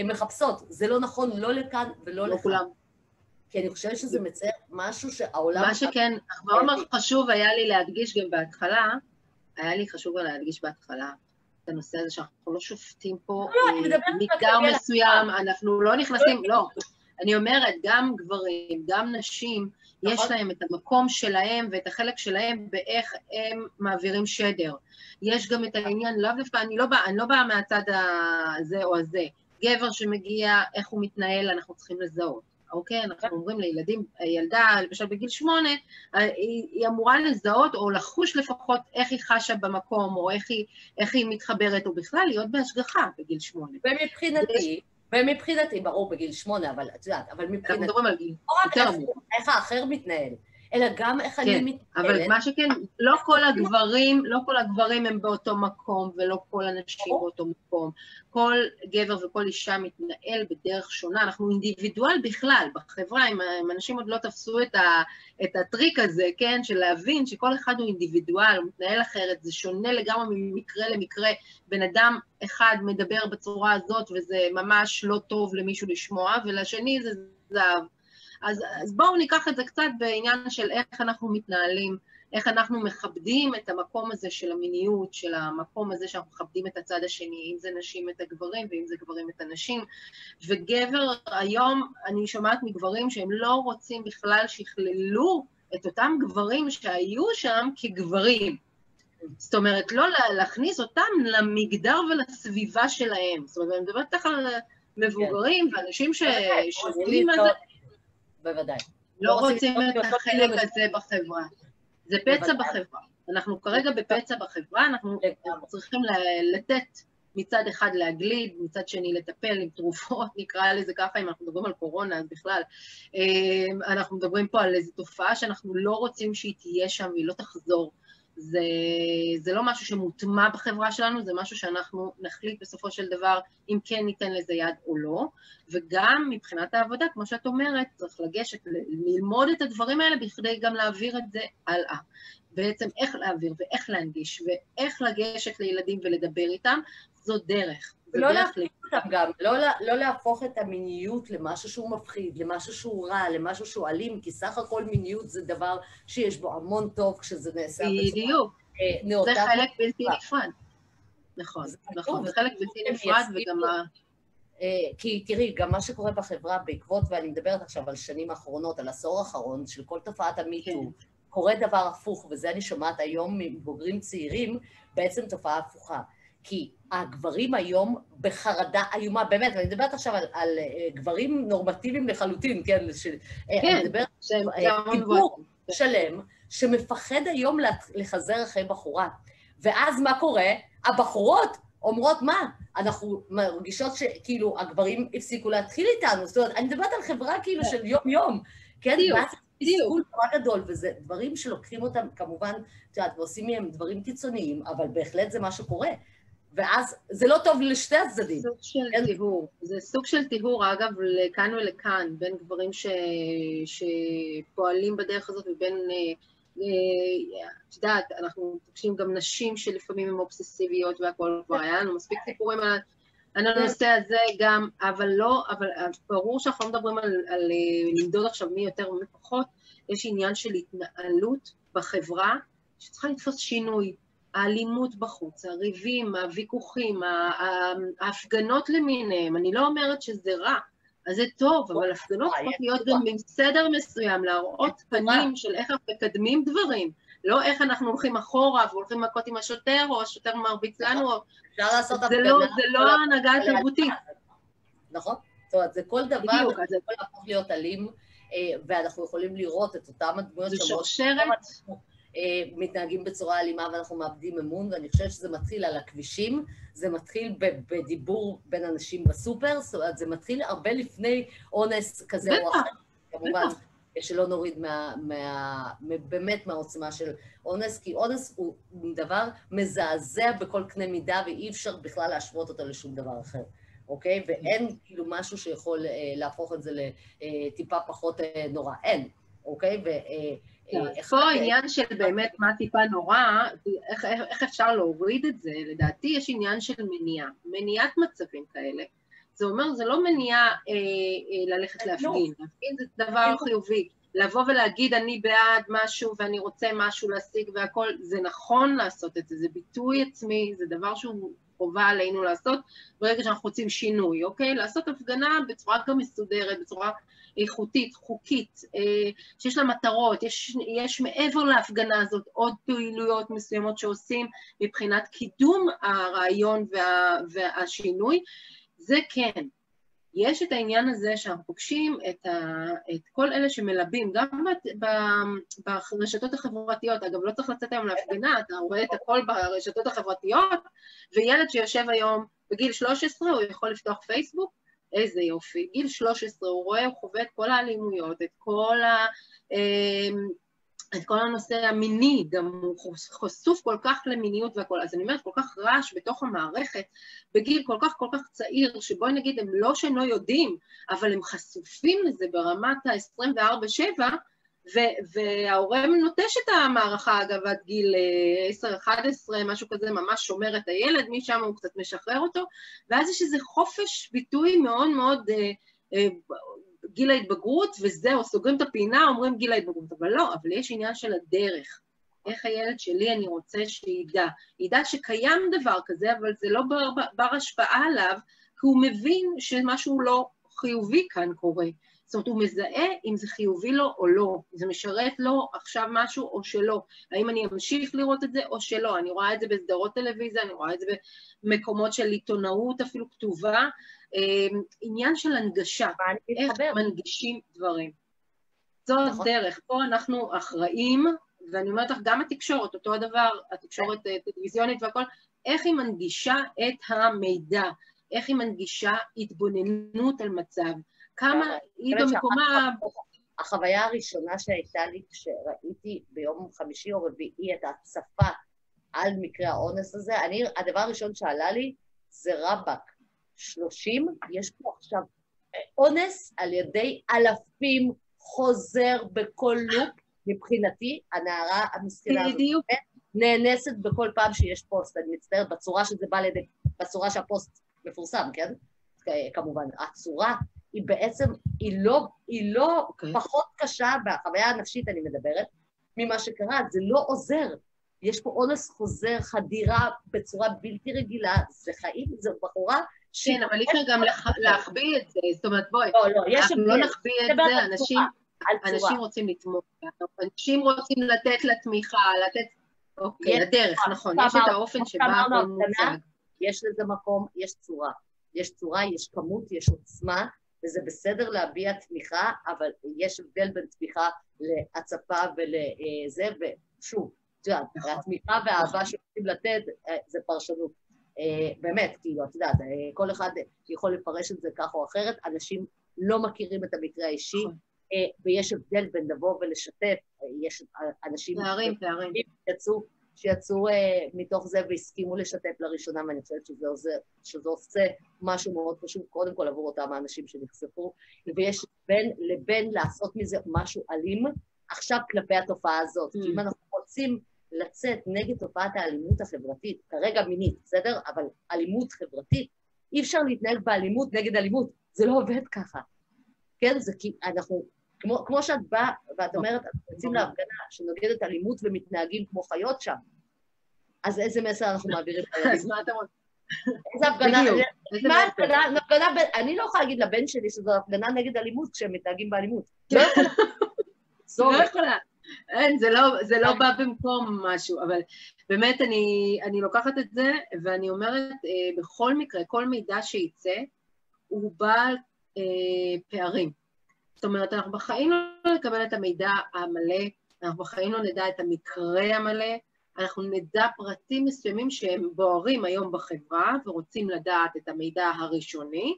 מחפשות. זה לא נכון, לא לכאן ולא לכאן. כי אני חושבת שזה מצייר משהו שהעולם... מה שכן, מאוד מאוד חשוב היה לי להדגיש גם בהתחלה, את הנושא הזה שאנחנו לא שופטים פה מגדר מסוים, אנחנו לא נכנסים, לא. אני אומרת, גם גברים, גם נשים, יש להם את המקום שלהם ואת החלק שלהם באיך הם מעבירים שדר. יש גם את העניין, לאו דווקא, אני לא באה מהצד הזה או הזה. גבר שמגיע, איך הוא מתנהל, אנחנו צריכים לזהות. אוקיי? אנחנו אומרים לילדים, ילדה, למשל בגיל 8, היא אמורה לזהות או לחוש לפחות איך היא חשה במקום, או איך היא מתחברת, או בכלל להיות בהשגחה בגיל 8. ומבחינתי, ברור בגיל 8, אבל את יודעת, אבל מבחינתי... אנחנו מדברים על גיל יותר אמור. איך האחר מתנהל, אלא גם איך אני מתנהלת. אבל מה שכן, לא כל הגברים הם באותו מקום, ולא כל הנשים באותו מקום. כל גבר וכל אישה מתנהל בדרך שונה. אנחנו אינדיבידואל בכלל, בחברה, אם אנשים עוד לא תפסו את הטריק הזה, כן, של להבין שכל אחד הוא אינדיבידואל, הוא מתנהל אחרת, זה שונה לגמרי ממקרה למקרה. בן אדם אחד מדבר בצורה הזאת, וזה ממש לא טוב למישהו לשמוע, ולשני זה זהב. אז בואו ניקח את זה קצת בעניין של איך אנחנו מתנהלים, איך אנחנו מכבדים את המקום הזה של המיניות, של המקום הזה שאנחנו מכבדים את הצד השני, אם זה נשים את הגברים ואם זה גברים את הנשים. וגבר, היום אני שומעת מגברים שהם לא רוצים בכלל שיכללו את אותם גברים שהיו שם כגברים. זאת אומרת, לא להכניס אותם למגדר ולסביבה שלהם. זאת אומרת, אני מדברת ככה על מבוגרים ואנשים שרואים על זה. בוודאי. לא רוצים את החלק הזה בחברה. זה פצע בחברה. אנחנו כרגע בפצע בחברה, אנחנו צריכים לתת מצד אחד להגליד, מצד שני לטפל עם תרופות, נקרא לזה ככה, אם אנחנו מדברים על קורונה, אז בכלל, אנחנו מדברים פה על איזו תופעה שאנחנו לא רוצים שהיא תהיה שם והיא לא תחזור. זה לא משהו שמוטמע בחברה שלנו, זה משהו שאנחנו נחליט בסופו של דבר אם כן ניתן לזה יד או לא, וגם מבחינת העבודה, כמו שאת אומרת, צריך לגשת, ללמוד את הדברים האלה בכדי גם להעביר את זה הלאה. בעצם איך להעביר ואיך להנגיש ואיך לגשת לילדים ולדבר איתם, זו דרך. לא להפוך אותם גם, לא להפוך את המיניות למשהו שהוא מפחיד, למשהו שהוא רע, למשהו שהוא אלים, כי סך הכל מיניות זה דבר שיש בו המון טוב כשזה נעשה בדיוק. זה חלק בלתי נפרד. נכון, נכון, זה חלק בלתי נפרד וגם... כי תראי, גם מה שקורה בחברה בעקבות, ואני מדברת עכשיו על שנים האחרונות, על עשור האחרון, של כל תופעת המיטו, קורה דבר הפוך, וזה אני שומעת היום מבוגרים צעירים, בעצם תופעה הפוכה. כי הגברים היום בחרדה איומה, באמת, ואני מדברת עכשיו על גברים נורמטיביים לחלוטין, כן? אני מדברת על טיפור שלם, שמפחד היום לחזר אחרי בחורה. ואז מה קורה? הבחורות אומרות מה? אנחנו מרגישות שכאילו הגברים הפסיקו להתחיל איתנו, זאת אומרת, אני מדברת על חברה כאילו של יום-יום, כן? ואז תסכול נורא גדול, וזה דברים שלוקחים אותם, כמובן, את יודעת, ועושים מהם דברים קיצוניים, אבל בהחלט זה מה שקורה. ואז זה לא טוב לשתי הצדדים. סוג של טיהור. זה סוג של טיהור, אגב, לכאן ולכאן, בין גברים שפועלים בדרך הזאת, ובין, את יודעת, אנחנו פוגשים גם נשים שלפעמים הן אובססיביות והכל, כבר היה לנו מספיק סיפורים על הנושא הזה גם, אבל לא, אבל ברור שאנחנו לא מדברים על למדוד עכשיו מי יותר ומי פחות, יש עניין של התנהלות בחברה, שצריכה לתפוס שינוי. האלימות בחוץ, הריבים, הוויכוחים, ההפגנות למיניהם, אני לא אומרת שזה רע, אז זה טוב, אבל הפגנות צריכות להיות גם עם סדר מסוים, להראות פנים של איך אנחנו מקדמים דברים, לא איך אנחנו הולכים אחורה והולכים מכות עם השוטר, או השוטר מרביץ לנו, זה לא ההנהגה התרבותית. נכון, זאת אומרת, זה כל דבר, זה יכול להפוך להיות אלים, ואנחנו יכולים לראות את אותם הדמויות זה שרשרת. מתנהגים בצורה אלימה ואנחנו מאבדים אמון, ואני חושבת שזה מתחיל על הכבישים, זה מתחיל בדיבור בין אנשים בסופר, זאת אומרת, זה מתחיל הרבה לפני אונס כזה או אחר, כמובן, שלא נוריד באמת מהעוצמה של אונס, כי אונס הוא דבר מזעזע בכל קנה מידה, ואי אפשר בכלל להשוות אותו לשום דבר אחר, אוקיי? ואין כאילו משהו שיכול להפוך את זה לטיפה פחות נורא, אין, אוקיי? פה העניין של באמת מה טיפה נורא, איך אפשר להוריד את זה, לדעתי יש עניין של מניעת מצבים כאלה. זה אומר, זה לא מניעה ללכת להפגין, להפגין זה דבר חיובי, לבוא ולהגיד אני בעד משהו ואני רוצה משהו להשיג והכל, זה נכון לעשות את זה, זה ביטוי עצמי, זה דבר שהוא חובה עלינו לעשות, ברגע שאנחנו רוצים שינוי, אוקיי? לעשות הפגנה בצורה גם מסודרת, בצורה איכותית, חוקית, שיש לה מטרות, יש מעבר להפגנה הזאת עוד פעילויות מסוימות שעושים מבחינת קידום הרעיון והשינוי, זה כן. יש את העניין הזה שאנחנו פוגשים את כל אלה שמלבים, גם ברשתות החברתיות, אגב לא צריך לצאת היום להפגנה, אתה רואה את הכל ברשתות החברתיות, וילד שיושב היום בגיל 13 הוא יכול לפתוח פייסבוק, איזה יופי, גיל 13 הוא רואה, הוא חווה את כל האלימויות, את כל הנושא המיני, גם הוא חשוף כל כך למיניות והכל, אז אני אומרת, כל כך רעש בתוך המערכת, בגיל כל כך צעיר, שבואי נגיד, הם לא שלא יודעים, אבל הם חשופים לזה ברמת ה-24/7, וההורה נוטש את המערכה, אגב, עד גיל 10-11, משהו כזה, ממש שומר את הילד, משם הוא קצת משחרר אותו, ואז יש איזה חופש ביטוי מאוד מאוד גיל ההתבגרות, וזהו, סוגרים את הפינה, אומרים גיל ההתבגרות, אבל לא, אבל יש עניין של הדרך. איך הילד שלי אני רוצה ידע שקיים דבר כזה, אבל זה לא בר השפעה עליו, כי הוא מבין שמשהו לא חיובי כאן קורה. זאת אומרת, הוא מזהה אם זה חיובי לו או לא, זה משרת לו עכשיו משהו או שלא, האם אני אמשיך לראות את זה או שלא, אני רואה את זה בסדרות טלוויזיה, אני רואה את זה במקומות של עיתונאות אפילו כתובה, עניין של הנגשה, איך מנגישים דברים. זו דרך, פה אנחנו אחראים, ואני אומרת לך, גם התקשורת, אותו הדבר, התקשורת טלוויזיונית והכל, איך היא מנגישה את המידע, איך היא מנגישה התבוננות על מצב, כמה היא במקומה... החוויה הראשונה שהייתה לי כשראיתי ביום חמישי או רביעי את ההצפה על מקרה האונס הזה, הדבר הראשון שעלה לי זה רבק, 30, יש פה עכשיו אונס על ידי אלפים חוזר בכל לופ, מבחינתי, הנערה המסכנה הזאת נאנסת בכל פעם שיש פוסט, אני מצטערת בצורה שזה בא לידי, בצורה שהפוסט מפורסם, כן? כמובן, הצורה היא בעצם, היא לא פחות קשה, בחוויה הנפשית אני מדברת, ממה שקרה, זה לא עוזר. יש פה אונס חוזר, חדירה בצורה בלתי רגילה, זה חיים, זה בחורה כן, אבל אי אפשר גם להחביא את זה, זאת אומרת, בואי, אנחנו לא נחביא את זה, אנשים... אנשים רוצים לתמוך, אנשים רוצים לתת לתמיכה, אוקיי, לדרך, נכון, יש את האופן שבה הכל מוצג. יש לזה מקום, יש צורה. יש צורה, יש כמות, יש עוצמה, וזה בסדר להביע תמיכה, אבל יש הבדל בין תמיכה להצפה ולזה, ושוב, התמיכה והאהבה שרוצים לתת, זה פרשנות. באמת, כאילו, את יודעת, כל אחד יכול לפרש את זה כך או אחרת, אנשים לא מכירים את המקרה האישי, ויש הבדל בין לבוא ולשתף, יש אנשים שיצאו מתוך זה והסכימו לשתף לראשונה, ואני חושבת שזה עושה משהו מאוד חשוב, קודם כל עבור אותם האנשים שנחשפו, ויש בין לעשות מזה משהו אלים, עכשיו כלפי התופעה הזאת, כי אם אנחנו רוצים לצאת נגד תופעת האלימות החברתית, כרגע מינית, בסדר? אבל אלימות חברתית, אי אפשר להתנהג באלימות נגד אלימות, זה לא עובד ככה. כן, זה כי אנחנו, כמו שאת באה, ואת אומרת, אנחנו יוצאים להפגנה שנוגדת אלימות ומתנהגים כמו חיות שם, אז איזה מסר אנחנו מעבירים? אז מה אתה רוצה? איזה הפגנה? מה הפגנה? אני לא יכולה להגיד לבן שלי שזו הפגנה נגד אלימות כשהם מתנהגים באלימות. לא יכולה. לא יכולה. אין, זה לא בא במקום משהו, אבל באמת אני לוקחת את זה, ואני אומרת, בכל מקרה, כל מידע שייצא, הוא בעל פערים. זאת אומרת, אנחנו בחיים לא נקבל את המידע המלא, אנחנו בחיים לא נדע את המקרה המלא, אנחנו נדע פרטים מסוימים שהם בוערים היום בחברה, ורוצים לדעת את המידע הראשוני.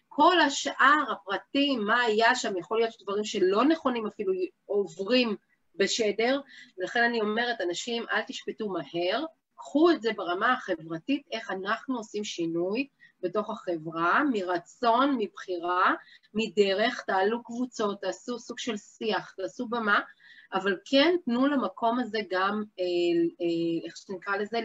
כל השאר, הפרטים, מה היה שם, יכול להיות שדברים שלא נכונים אפילו עוברים בשדר, ולכן אני אומרת, אנשים, אל תשפטו מהר, קחו את זה ברמה החברתית, איך אנחנו עושים שינוי בתוך החברה, מרצון, מבחירה, מדרך, תעלו קבוצות, תעשו סוג של שיח, תעשו במה, אבל כן תנו למקום הזה גם, איך שנקרא לזה,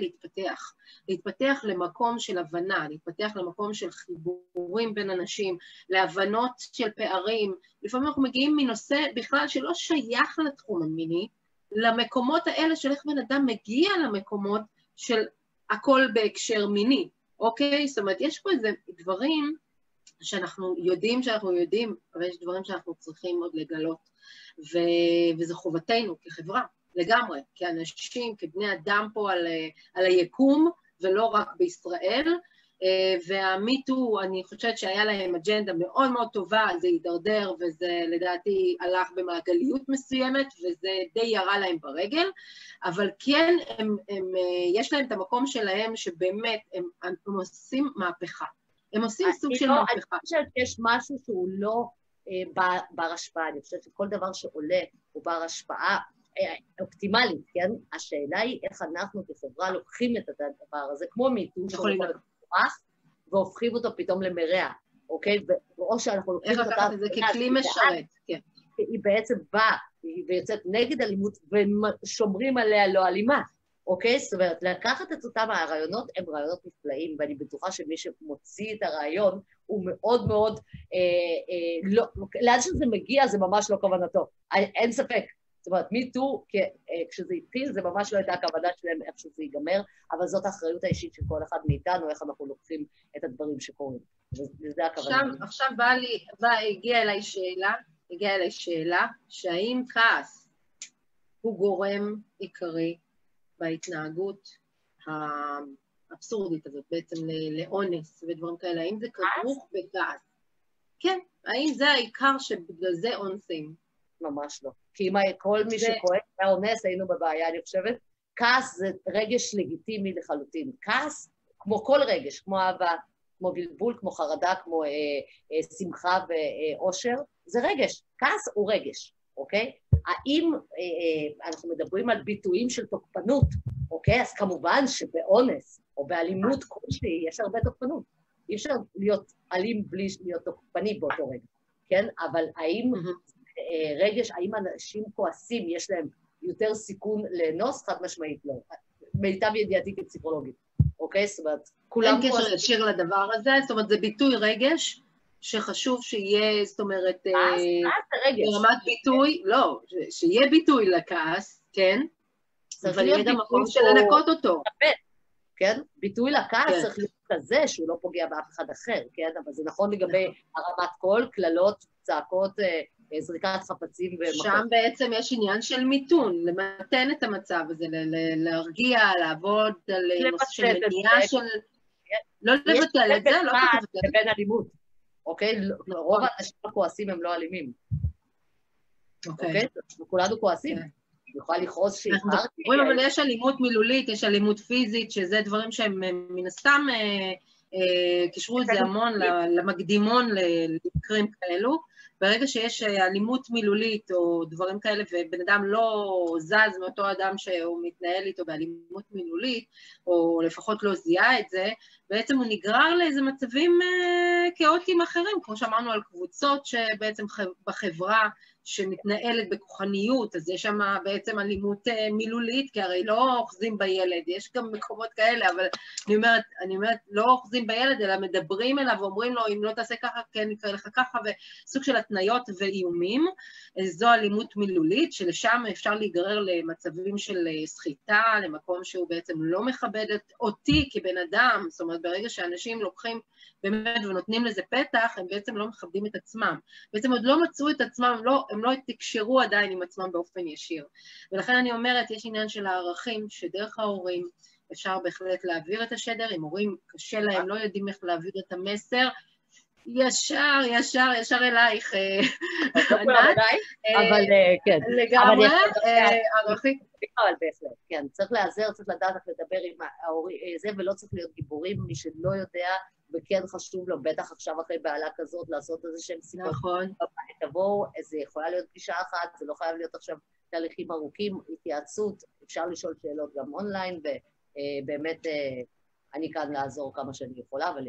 להתפתח למקום של הבנה, להתפתח למקום של חיבורים בין אנשים, להבנות של פערים, לפעמים אנחנו מגיעים מנושא בכלל שלא שייך לתחום המיני, למקומות האלה של איך בן אדם מגיע למקומות של הכל בהקשר מיני, אוקיי? זאת אומרת, יש פה איזה דברים שאנחנו יודעים, אבל יש דברים שאנחנו צריכים עוד לגלות, וזו חובתנו כחברה, לגמרי, כאנשים, כבני אדם פה על היקום, ולא רק בישראל, והמיטו, אני חושבת שהיה להם אג'נדה מאוד מאוד טובה, זה יידרדר, וזה לדעתי הלך במעגליות מסוימת, וזה די ירה להם ברגל, אבל כן, יש להם את המקום שלהם, שבאמת הם עושים מהפכה. הם עושים סוג של מהפכה. אני חושבת שיש משהו שהוא לא בר השפעה, אני חושבת שכל דבר שעולה הוא בר השפעה אופטימלית, כן? השאלה היא איך אנחנו כחברה לוקחים את הדבר הזה, כמו מיטו, והופכים אותו פתאום למרע, אוקיי? או שאנחנו לוקחים אותה... איך לקחת את זה ככלי משרת, כן. היא בעצם באה, ויוצאת נגד אלימות, ושומרים עליה לא אלימה, אוקיי? זאת אומרת, לקחת את אותם הרעיונות, הם רעיונות נפלאים, ואני בטוחה שמי שמוציא את הרעיון, הוא מאוד מאוד, לאן שזה מגיע, זה ממש לא כוונתו, אין ספק. זאת אומרת, מיטו, כשזה התחיל, זה ממש לא הייתה הכוונה שלהם איך שזה ייגמר, אבל זאת האחריות האישית של כל אחד מאיתנו, איך אנחנו לוקחים את הדברים שקורים. וזה הכוונה. עכשיו הגיעה אליי שאלה, שהאם כעס הוא גורם עיקרי בהתנהגות האבסורדית הזאת, בעצם לאונס ודברים כאלה, האם זה כרוך בכעס? כן, האם זה העיקר שבגלל זה אונסים? ממש לא. כי אם כל מי שכועס והאונס היינו בבעיה, אני חושבת, כעס זה רגש לגיטימי לחלוטין. כעס, כמו כל רגש, כמו אהבה, כמו בלבול, כמו חרדה, כמו שמחה ואושר, זה רגש. כעס הוא רגש, אוקיי? האם אנחנו מדברים על ביטויים של תוקפנות, אוקיי? אז כמובן שבאונס או באלימות כלשהי יש הרבה תוקפנות. אי אפשר להיות אלים בלי להיות תוקפני באותו רגע, כן? אבל האם רגש, האם אנשים כועסים, יש להם יותר סיכון לאנוס? חד משמעית לא. מיטב ידיעתי כפסיכולוגית, אוקיי? זאת אומרת, כולם כועסים. אין קשר ישיר לדבר הזה, זאת אומרת, זה ביטוי רגש, שחשוב שיהיה, זאת אומרת, ברמת ביטוי, לא, שיהיה ביטוי לכעס, כן? אבל יהיה גם מקום של לנקות אותו. כן? ביטוי לכעס צריך להיות כזה שהוא לא פוגע באף אחד אחר, כן? אבל זה נכון לגבי הרמת קול, כללות, צעקות, זריקת חפצים ומכות. שם בעצם יש עניין של מיתון, למתן את המצב הזה, להרגיע, לעבוד על נושא של מניעה של... לא לבטל את זה, לא צריך לבטל. יש בין אלימות, אוקיי? רוב האנשים הכועסים הם לא אלימים. אוקיי? וכולנו כועסים. יכולה לכעוס שהתארתי. אבל יש אלימות מילולית, יש אלימות פיזית, שזה דברים שהם מן הסתם, קישרו את זה המון למקדימון למקרים כאלו. ברגע שיש אלימות מילולית או דברים כאלה, ובן אדם לא זז מאותו אדם שהוא מתנהל איתו באלימות מילולית, או לפחות לא זיהה את זה, בעצם הוא נגרר לאיזה מצבים כאוטיים אחרים, כמו שאמרנו על קבוצות שבעצם בחברה שמתנהלת בכוחניות, אז יש שם בעצם אלימות מילולית, כי הרי לא אוחזים בילד, יש גם מקומות כאלה, אבל אני אומרת, לא אוחזים בילד, אלא מדברים אליו ואומרים לו, אם לא תעשה ככה, כן יקרה לך ככה, וסוג של התניות ואיומים. זו אלימות מילולית, שלשם אפשר להיגרר למצבים של סחיטה, למקום שהוא בעצם לא מכבד אותי כבן אדם, זאת אומרת, ברגע שאנשים לוקחים באמת ונותנים לזה פתח, הם בעצם לא מכבדים את עצמם. בעצם עוד לא מצאו את עצמם, הם לא תקשרו עדיין עם עצמם באופן ישיר. ולכן אני אומרת, יש עניין של הערכים, שדרך ההורים אפשר בהחלט להעביר את השדר, אם הורים קשה להם, לא יודעים איך להעביר את המסר, ישר אלייך, ענת, אבל כן. לגמרי, ערכים. אבל בהחלט, כן, צריך לעזר, צריך לדעת איך לדבר עם ההורים, זה ולא צריך להיות גיבורים, מי שלא יודע, וכן חשוב לו, בטח עכשיו אחרי בעלה כזאת, לעשות איזה שהם סיבות. נכון. תבואו, זה יכולה להיות פגישה אחת, זה לא חייב להיות עכשיו תהליכים ארוכים, התייעצות, אפשר לשאול שאלות גם אונליין, ובאמת אני כאן לעזור כמה שאני יכולה, אבל...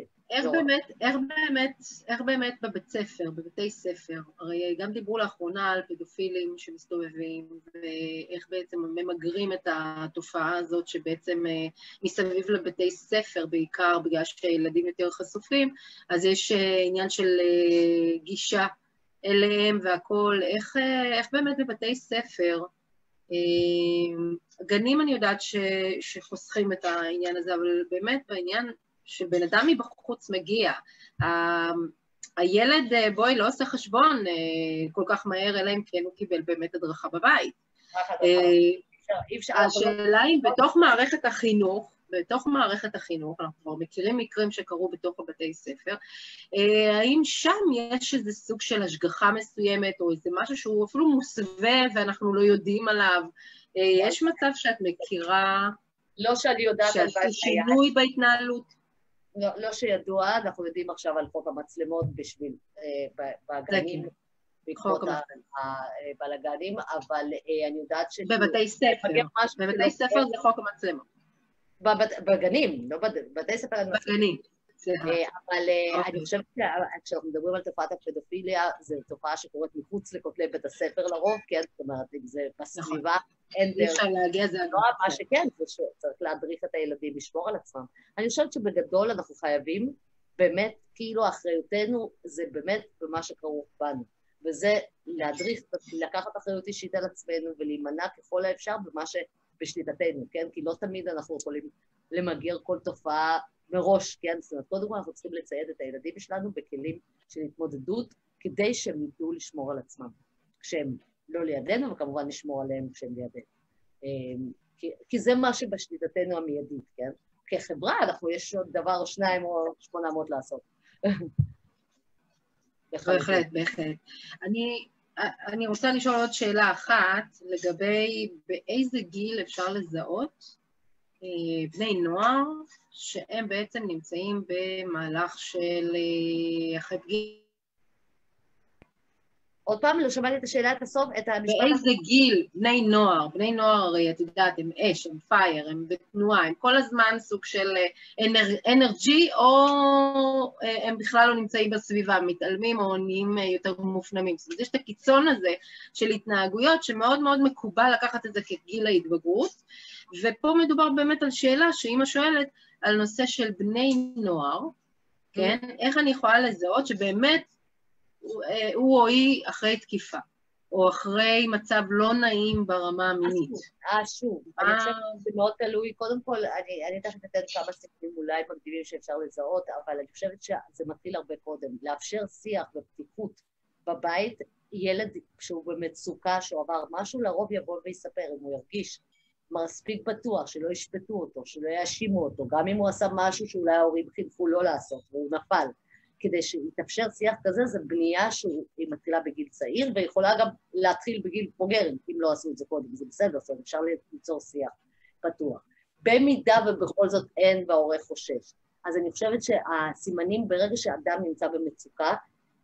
איך באמת בבית ספר, בבתי ספר, הרי גם דיברו לאחרונה על פדופילים שמסתובבים, ואיך בעצם ממגרים את התופעה הזאת שבעצם מסביב לבתי ספר בעיקר, בגלל שילדים יותר חשופים, אז יש עניין של גישה אליהם והכל, איך באמת בבתי ספר, גנים אני יודעת שחוסכים את העניין הזה, אבל באמת בעניין שבן אדם מבחוץ מגיע, הילד, בואי, לא עושה חשבון כל כך מהר, אלא אם כן הוא קיבל באמת הדרכה בבית. השאלה היא, בתוך מערכת החינוך, אנחנו כבר מכירים מקרים שקרו בתוך הבתי ספר, האם שם יש איזה סוג של השגחה מסוימת, או איזה משהו שהוא אפילו מוסווה ואנחנו לא יודעים עליו, יש מצב שאת מכירה, לא שאני יודעת על שעשו שינוי בהתנהלות? לא שידוע, אנחנו יודעים עכשיו על חוק המצלמות בשביל בגנים, בעקבות הבלגנים, אבל אני יודעת ש... בבתי ספר זה חוק המצלמות. בגנים, לא בבתי ספר. בגנים. אבל אני חושבת שכשאנחנו מדברים על תופעת הפדופיליה, זו תופעה שקורית מחוץ לכותלי בית הספר לרוב, כן? זאת אומרת, אם זה בסביבה, אין דרך. אפשר להגיע זה... מה שכן, זה שצריך להדריך את הילדים, לשמור על עצמם. אני חושבת שבגדול אנחנו חייבים, באמת, כאילו אחריותנו, זה באמת במה שכרוך בנו. וזה להדריך, לקחת אחריות אישית על עצמנו, ולהימנע ככל האפשר במה שבשליטתנו, כן? כי לא תמיד אנחנו יכולים למגר כל תופעה מראש, כן? זאת אומרת, קודם כל אנחנו צריכים לצייד את הילדים שלנו בכלים של התמודדות, כדי שהם ידעו לשמור על עצמם, כשהם לא לידינו, וכמובן נשמור עליהם כשהם לידינו. כי זה מה שבשליטתנו המיידית, כן? כחברה, יש עוד דבר או 2 או 800 לעשות. בהחלט. אני רוצה לשאול עוד שאלה אחת, לגבי באיזה גיל אפשר לזהות בני נוער, שהם בעצם נמצאים במהלך של אחרי פגיעה. עוד פעם, לא שמעתי את השאלה, את הסוף, את המשפט. באיזה גיל בני נוער, הרי את יודעת, הם אש, הם פייר, הם בתנועה, הם כל הזמן סוג של אנרג'י, או הם בכלל לא נמצאים בסביבה, מתעלמים או נהיים יותר מופנמים. זאת אומרת, יש את הקיצון הזה של התנהגויות, שמאוד מאוד מקובל לקחת את זה כגיל ההתבגרות, ופה מדובר באמת על שאלה שאמא שואלת על נושא של בני נוער, כן? איך אני יכולה לזהות שבאמת הוא או היא אחרי תקיפה, או אחרי מצב לא נעים ברמה המינית. שוב, אני חושבת שזה מאוד תלוי, קודם כל, אני תכף אתן כמה סיכונים אולי מקדימים שאפשר לזהות, אבל אני חושבת שזה מתחיל הרבה קודם, לאפשר שיח ופתיחות בבית, ילד שהוא במצוקה, שהוא עבר משהו, לרוב יבוא ויספר, אם הוא ירגיש מספיק בטוח, שלא ישפטו אותו, שלא יאשימו אותו, גם אם הוא עשה משהו שאולי ההורים חינכו לא לעשות, והוא נפל. כדי שיתאפשר שיח כזה, זה בנייה שהיא מתחילה בגיל צעיר, ויכולה גם להתחיל בגיל בוגר, אם לא עשו את זה קודם, זה בסדר, זאת אומרת, אפשר ליצור שיח פתוח. במידה ובכל זאת אין וההורה חושש. אז אני חושבת שהסימנים, ברגע שאדם נמצא במצוקה,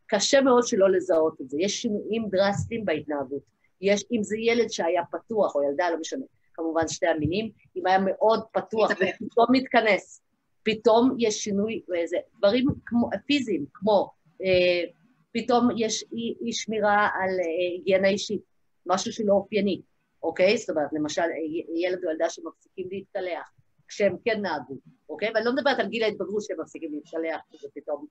קשה מאוד שלא לזהות את זה. יש שינויים דרסטיים בהתנהגות. אם זה ילד שהיה פתוח, או ילדה, לא משנה, כמובן שתי המינים, אם היה מאוד פתוח ופתאום מתכנס, פתאום יש שינוי, דברים פיזיים, כמו פתאום יש אי שמירה על היגיינה אישית, משהו שלא אופייני, אוקיי? זאת אומרת, למשל, ילד או ילדה שמפסיקים להתקלח, כשהם כן נהגו, אוקיי? ואני לא מדברת על גיל ההתבגרות שהם מפסיקים להתקלח, שזה פתאום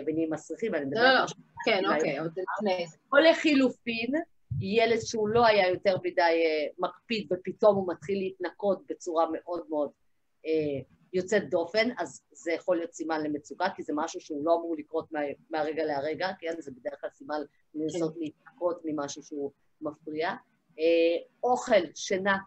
ונהיים מסריחים, אני מדברת... לא, כן, אוקיי, עוד לפני זה. או לחילופין, ילד שהוא לא היה יותר מדי מקפיד, ופתאום הוא מתחיל להתנקות בצורה מאוד מאוד יוצאת דופן, אז זה יכול להיות סימן למצוקה, כי זה משהו שהוא לא אמור לקרות מהרגע להרגע, כן? זה בדרך כלל סימן לנסות להתנקות ממשהו שהוא מפריע. אוכל, שינה,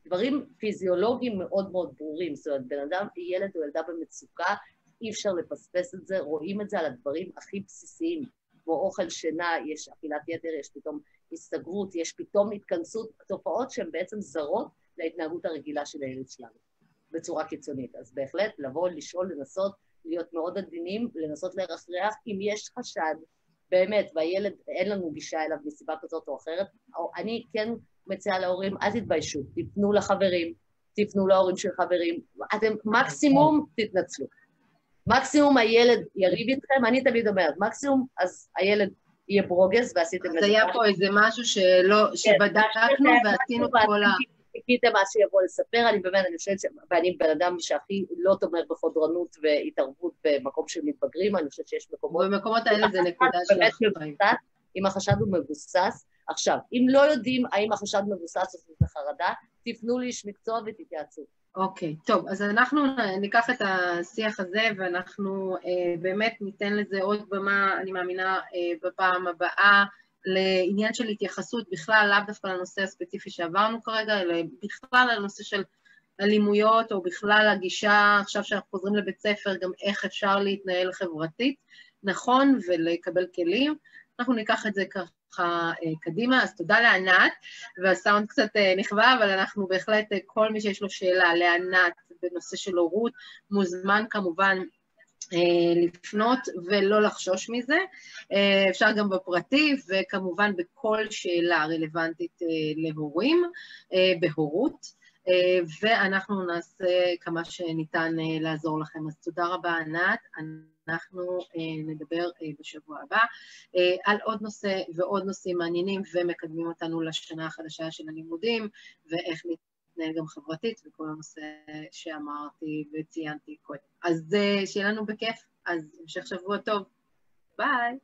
דברים פיזיולוגיים מאוד מאוד ברורים, זאת אומרת, בן אדם, ילד או ילדה במצוקה, אי אפשר לפספס את זה, רואים את זה על הדברים הכי בסיסיים, כמו אוכל, שינה, יש אכילת יתר, יש פתאום הסתגרות, יש פתאום התכנסות, תופעות שהן בעצם זרות להתנהגות הרגילה של הילד שלנו, בצורה קיצונית. אז בהחלט לבוא, לשאול, לנסות, להיות מאוד עדינים, לנסות לרחרח, אם יש חשד, באמת, והילד, אין לנו גישה אליו מסיבה כזאת או אחרת, או אני כן מציעה להורים, אל תתביישו, תפנו לחברים, תפנו להורים של חברים, אתם מקסימום תתנצלו. מקסימום הילד יריב איתכם, אני תמיד אומרת, מקסימום אז הילד יהיה ברוגז ועשיתם את זה. אז היה פה איזה משהו שבדקנו ועשינו כל ה... חיכיתם מה שיבוא לספר, אני באמת, אני חושבת ואני בן אדם שהכי לא תומך בחודרנות והתערבות במקום של מתבגרים, אני חושבת שיש מקומות... במקומות האלה זה נקודה של החיים. אם החשד הוא מבוסס, עכשיו, אם לא יודעים האם החשד מבוסס או שזה חרדה, תפנו לאיש מקצוע ותתייעצו. אוקיי, טוב, אז אנחנו ניקח את השיח הזה ואנחנו באמת ניתן לזה עוד במה, אני מאמינה, בפעם הבאה, לעניין של התייחסות בכלל, לאו דווקא לנושא הספציפי שעברנו כרגע, אלא בכלל לנושא של אלימויות, או בכלל הגישה, עכשיו שאנחנו חוזרים לבית ספר, גם איך אפשר להתנהל חברתית, נכון, ולקבל כלים. אנחנו ניקח את זה ככה קדימה, אז תודה לענת, והסאונד קצת נכבה, אבל אנחנו בהחלט, כל מי שיש לו שאלה לענת בנושא של הורות, מוזמן כמובן לפנות ולא לחשוש מזה, אפשר גם בפרטי, וכמובן בכל שאלה רלוונטית להורים, בהורות, ואנחנו נעשה כמה שניתן לעזור לכם. אז תודה רבה ענת, אנחנו נדבר בשבוע הבא על עוד נושא ועוד נושאים מעניינים ומקדמים אותנו לשנה החדשה של הלימודים, ואיך נתנהל גם חברתית וכל הנושא שאמרתי וציינתי קודם. אז שיהיה לנו בכיף, אז המשך שבוע טוב, ביי.